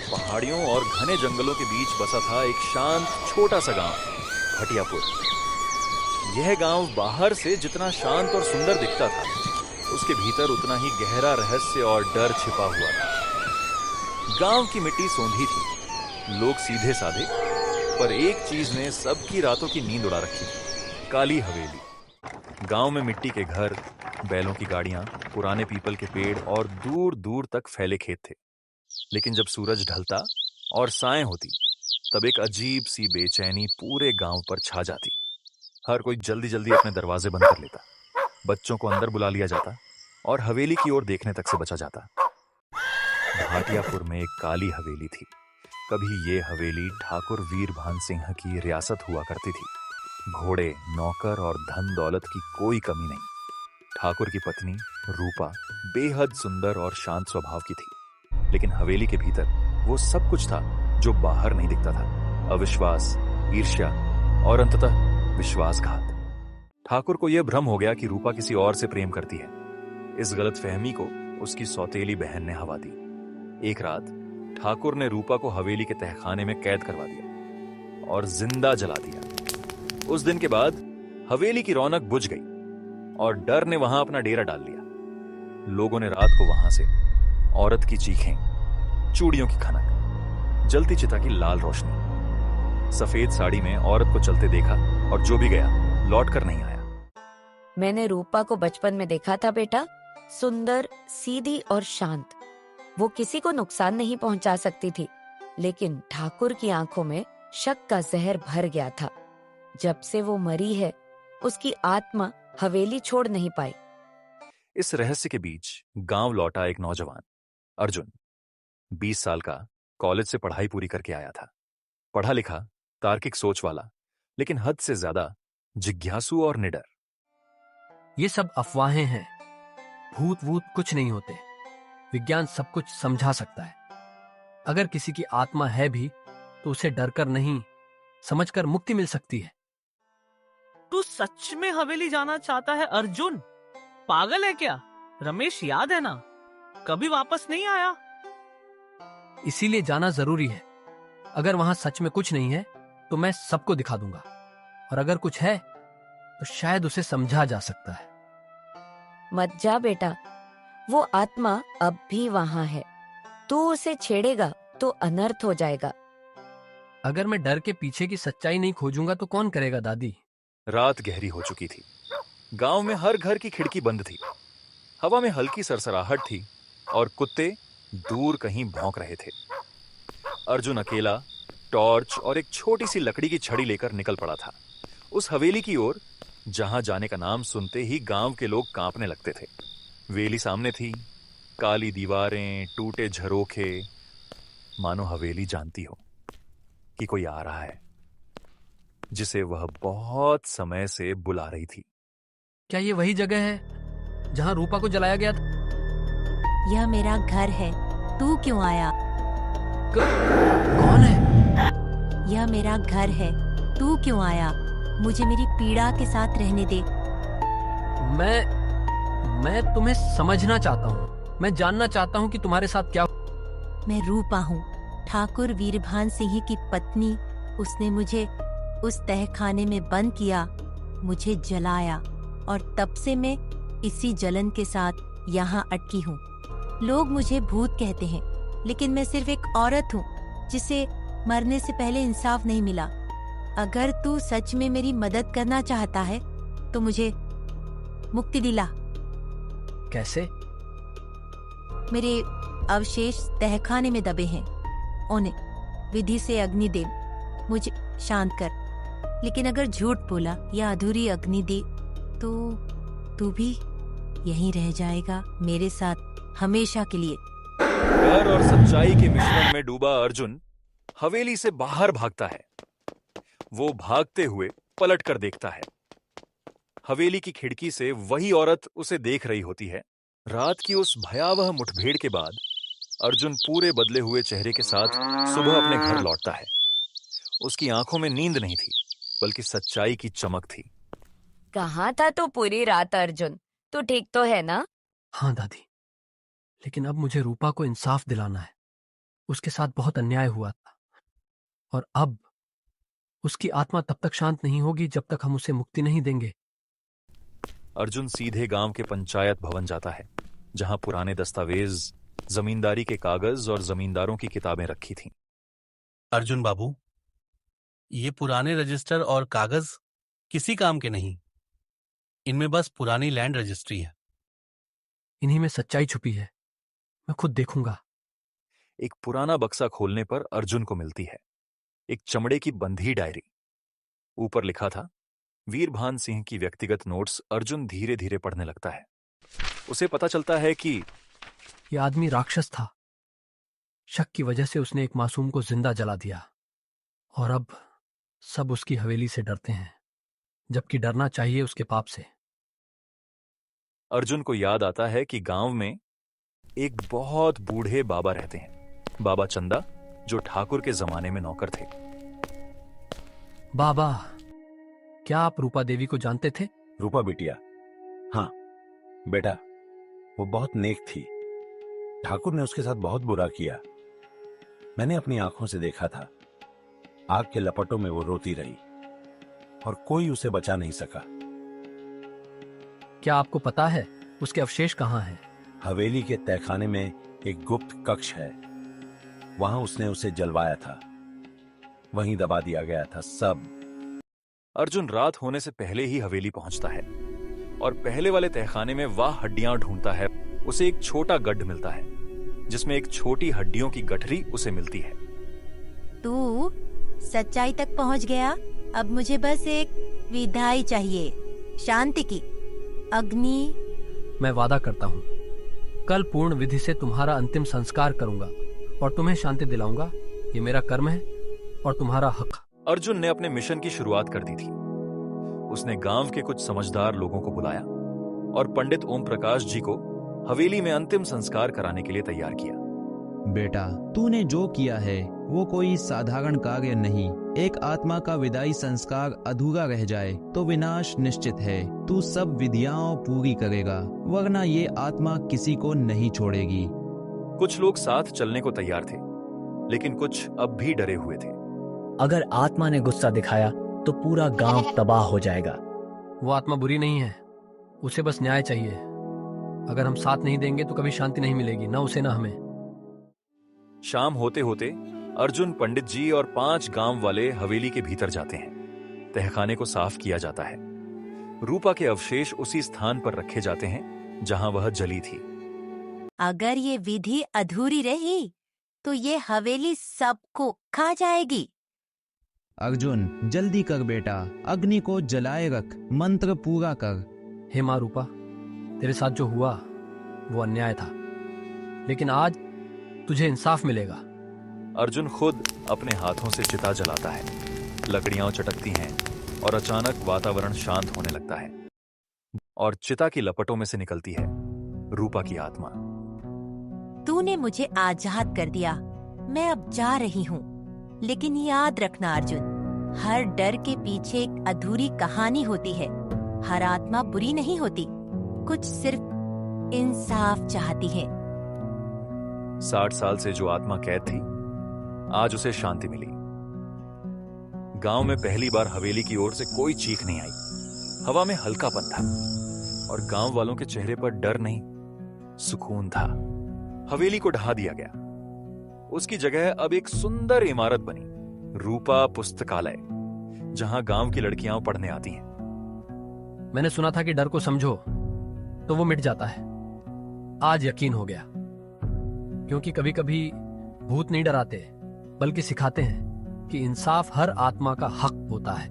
पहाड़ियों और घने जंगलों के बीच बसा था एक शांत छोटा सा गांव, भटियापुर। यह गांव बाहर से जितना शांत और सुंदर दिखता था, उसके भीतर उतना ही गहरा रहस्य और डर छिपा हुआ था। गांव की मिट्टी सोंधी थी, लोग सीधे साधे, पर एक चीज ने सबकी रातों की नींद उड़ा रखी थी, काली हवेली। गांव में मिट्टी के घर, बैलों की गाड़ियां, पुराने पीपल के पेड़ और दूर दूर तक फैले खेत थे। लेकिन जब सूरज ढलता और साएं होती, तब एक अजीब सी बेचैनी पूरे गांव पर छा जाती। हर कोई जल्दी जल्दी अपने दरवाजे बंद कर लेता, बच्चों को अंदर बुला लिया जाता और हवेली की ओर देखने तक से बचा जाता। भाटियापुर में एक काली हवेली थी। कभी ये हवेली ठाकुर वीरभान सिंह की रियासत हुआ करती थी। घोड़े, नौकर और धन दौलत की कोई कमी नहीं। ठाकुर की पत्नी रूपा बेहद सुंदर और शांत स्वभाव की थी, लेकिन हवेली के भीतर वो सब कुछ था जो बाहर नहीं दिखता था। अविश्वास, ईर्ष्या और अंततः विश्वासघात। ठाकुर को यह भ्रम हो गया कि रूपा किसी और से प्रेम करती है। इस गलतफहमी को उसकी सौतेली बहन ने हवा दी। एक रात ठाकुर ने रूपा को हवेली के तहखाने में कैद करवा दिया और जिंदा जला दिया। उस दिन के बाद हवेली की रौनक बुझ गई और डर ने वहां अपना डेरा डाल लिया। लोगों ने रात को वहां से औरत की चीखें, चूड़ियों की खनक, जलती चिता की लाल रोशनी, सफेद साड़ी में औरत को चलते देखा और जो भी गया लौट कर नहीं आया। मैंने रूपा को बचपन में देखा था बेटा, सुंदर, सीधी और शांत। वो किसी को नुकसान नहीं पहुंचा सकती थी, लेकिन ठाकुर की आंखों में शक का जहर भर गया था। जब से वो मरी है, उसकी आत्मा हवेली छोड़ नहीं पाई। इस रहस्य के बीच गांव लौटा एक नौजवान, अर्जुन, 20 साल का, कॉलेज से पढ़ाई पूरी करके आया था। पढ़ा लिखा, तार्किक सोच वाला, लेकिन हद से ज्यादा जिज्ञासु और निडर। ये सब अफवाहें हैं। भूत वूत कुछ नहीं होते। विज्ञान सब कुछ समझा सकता है। अगर किसी की आत्मा है भी तो उसे डरकर नहीं, समझकर मुक्ति मिल सकती है। तू सच में हवेली जाना चाहता है अर्जुन? पागल है क्या? रमेश याद है ना, कभी वापस नहीं आया। इसीलिए जाना जरूरी है। अगर वहां सच में कुछ नहीं है तो मैं सबको दिखा दूंगा, और अगर कुछ है तो शायद उसे समझा जा सकता है। मत जा बेटा, वो आत्मा अब भी वहां है। तू उसे छेड़ेगा तो अनर्थ हो जाएगा। अगर मैं डर के पीछे की सच्चाई नहीं खोजूंगा तो कौन करेगा दादी? रात गहरी हो चुकी थी। गांव में हर घर की खिड़की बंद थी। हवा में हल्की सरसराहट थी और कुत्ते दूर कहीं भौंक रहे थे। अर्जुन अकेला टॉर्च और एक छोटी सी लकड़ी की छड़ी लेकर निकल पड़ा था, उस हवेली की ओर जहां जाने का नाम सुनते ही गांव के लोग कांपने लगते थे। वेली सामने थी, काली दीवारें, टूटे झरोखे, मानो हवेली जानती हो कि कोई आ रहा है, जिसे वह बहुत समय से बुला रही थी। क्या ये वही जगह है जहां रूपा को जलाया गया था? यह मेरा घर है, तू क्यों आया? कौन है? यह मेरा घर है, तू क्यों आया? मुझे मेरी पीड़ा के साथ रहने दे। मैं तुम्हें समझना चाहता हूँ। मैं जानना चाहता हूँ कि तुम्हारे साथ क्या। मैं रूपा हूँ, ठाकुर वीरभान सिंह की पत्नी। उसने मुझे उस तहखाने में बंद किया, मुझे जलाया, और तब से मैं इसी जलन के साथ यहाँ अटकी हूँ। लोग मुझे भूत कहते हैं, लेकिन मैं सिर्फ एक औरत हूँ जिसे मरने से पहले इंसाफ नहीं मिला। अगर तू सच में मेरी मदद करना चाहता है तो मुझे मुक्ति दिला। कैसे? मेरे अवशेष तहखाने में दबे हैं, उन्हें विधि से अग्नि दे, मुझे शांत कर। लेकिन अगर झूठ बोला या अधूरी अग्नि दी तो तू भी यहीं रह जाएगा मेरे साथ हमेशा के लिए। डर और सच्चाई के मिश्रण में डूबा अर्जुन हवेली से बाहर भागता है। वो भागते हुए पलट कर देखता है। हवेली की खिड़की से वही औरत उसे देख रही होती है। रात की उस भयावह मुठभेड़ के बाद अर्जुन पूरे बदले हुए चेहरे के साथ सुबह अपने घर लौटता है। उसकी आंखों में नींद नहीं थी, बल्कि सच्चाई की चमक थी। कहाँ था तू पूरी रात अर्जुन? तू ठीक तो है ना? हाँ दादी, लेकिन अब मुझे रूपा को इंसाफ दिलाना है। उसके साथ बहुत अन्याय हुआ था, और अब उसकी आत्मा तब तक शांत नहीं होगी जब तक हम उसे मुक्ति नहीं देंगे। अर्जुन सीधे गांव के पंचायत भवन जाता है, जहां पुराने दस्तावेज, जमींदारी के कागज और जमींदारों की किताबें रखी थीं। अर्जुन बाबू, ये पुराने रजिस्टर और कागज किसी काम के नहीं। इनमें बस पुरानी लैंड रजिस्ट्री है। इन्हीं में सच्चाई छुपी है, मैं खुद देखूंगा। एक पुराना बक्सा खोलने पर अर्जुन को मिलती है एक चमड़े की बंधी डायरी। ऊपर लिखा था वीरभान सिंह की व्यक्तिगत नोट्स। अर्जुन धीरे धीरे पढ़ने लगता है। उसे पता चलता है कि यह आदमी राक्षस था। शक की वजह से उसने एक मासूम को जिंदा जला दिया, और अब सब उसकी हवेली से डरते हैं, जबकि डरना चाहिए उसके पाप से। अर्जुन को याद आता है कि गांव में एक बहुत बूढ़े बाबा रहते हैं, बाबा चंदा, जो ठाकुर के जमाने में नौकर थे। बाबा, क्या आप रूपा देवी को जानते थे? रूपा बिटिया? हाँ बेटा, वो बहुत नेक थी। ठाकुर ने उसके साथ बहुत बुरा किया। मैंने अपनी आंखों से देखा था। आग के लपटों में वो रोती रही और कोई उसे बचा नहीं सका। क्या आपको पता है उसके अवशेष कहाँ हैं? हवेली के तहखाने में एक गुप्त कक्ष है, वहां उसने उसे जलवाया था, वहीं दबा दिया गया था सब। अर्जुन रात होने से पहले ही हवेली पहुंचता है और पहले वाले तहखाने में वह हड्डियां ढूंढता है। उसे एक छोटा गड्ढ मिलता है, जिसमें एक छोटी हड्डियों की गठरी उसे मिलती है। तू सच्चाई तक पहुंच गया। अब मुझे बस एक विदाई चाहिए, शांति की। अग्नि। मैं वादा करता हूँ, कल पूर्ण विधि से तुम्हारा अंतिम संस्कार करूंगा और तुम्हें शांति दिलाऊंगा। ये मेरा कर्म है और तुम्हारा हक। अर्जुन ने अपने मिशन की शुरुआत कर दी थी। उसने गांव के कुछ समझदार लोगों को बुलाया और पंडित ओम प्रकाश जी को हवेली में अंतिम संस्कार कराने के लिए तैयार किया। बेटा, तूने जो किया है वो कोई साधारण कार्य नहीं। एक आत्मा का विदाई संस्कार अधूरा रह जाए तो विनाश निश्चित है। तू सब विधियां पूरी करेगा, वरना ये आत्मा किसी को नहीं छोड़ेगी। कुछ लोग साथ चलने को तैयार थे, लेकिन कुछ अब भी डरे हुए थे। अगर आत्मा ने गुस्सा दिखाया तो पूरा गांव तबाह हो जाएगा। वो आत्मा बुरी नहीं है, उसे बस न्याय चाहिए। अगर हम साथ नहीं देंगे तो कभी शांति नहीं मिलेगी, ना उसे ना हमें। शाम होते होते अर्जुन, पंडित जी और 5 गांव वाले हवेली के भीतर जाते हैं। तहखाने को साफ किया जाता है। रूपा के अवशेष उसी स्थान पर रखे जाते हैं जहां वह जली थी। अगर ये विधि अधूरी रही तो ये हवेली सबको खा जाएगी। अर्जुन, जल्दी कर बेटा, अग्नि को जलाए रख, मंत्र पूरा कर। हे माँ रूपा, तेरे साथ जो हुआ वो अन्याय था, लेकिन आज तुझे इंसाफ मिलेगा। अर्जुन खुद अपने हाथों से चिता जलाता है। लकड़ियां चटकती हैं और अचानक वातावरण शांत होने लगता है और चिता की लपटों में से निकलती है रूपा की आत्मा। तूने मुझे आजाद कर दिया, मैं अब जा रही हूँ। लेकिन याद रखना अर्जुन, हर डर के पीछे एक अधूरी कहानी होती है। हर आत्मा बुरी नहीं होती, कुछ सिर्फ इंसाफ चाहती है। 60 साल से जो आत्मा कैद थी, आज उसे शांति मिली। गांव में पहली बार हवेली की ओर से कोई चीख नहीं आई। हवा में हल्कापन था और गांव वालों के चेहरे पर डर नहीं, सुकून था। हवेली को ढहा दिया गया। उसकी जगह अब एक सुंदर इमारत बनी, रूपा पुस्तकालय, जहां गांव की लड़कियां पढ़ने आती हैं। मैंने सुना था कि डर को समझो तो वो मिट जाता है। आज यकीन हो गया, क्योंकि कभी कभी भूत नहीं डराते, बल्कि सिखाते हैं कि इंसाफ हर आत्मा का हक होता है।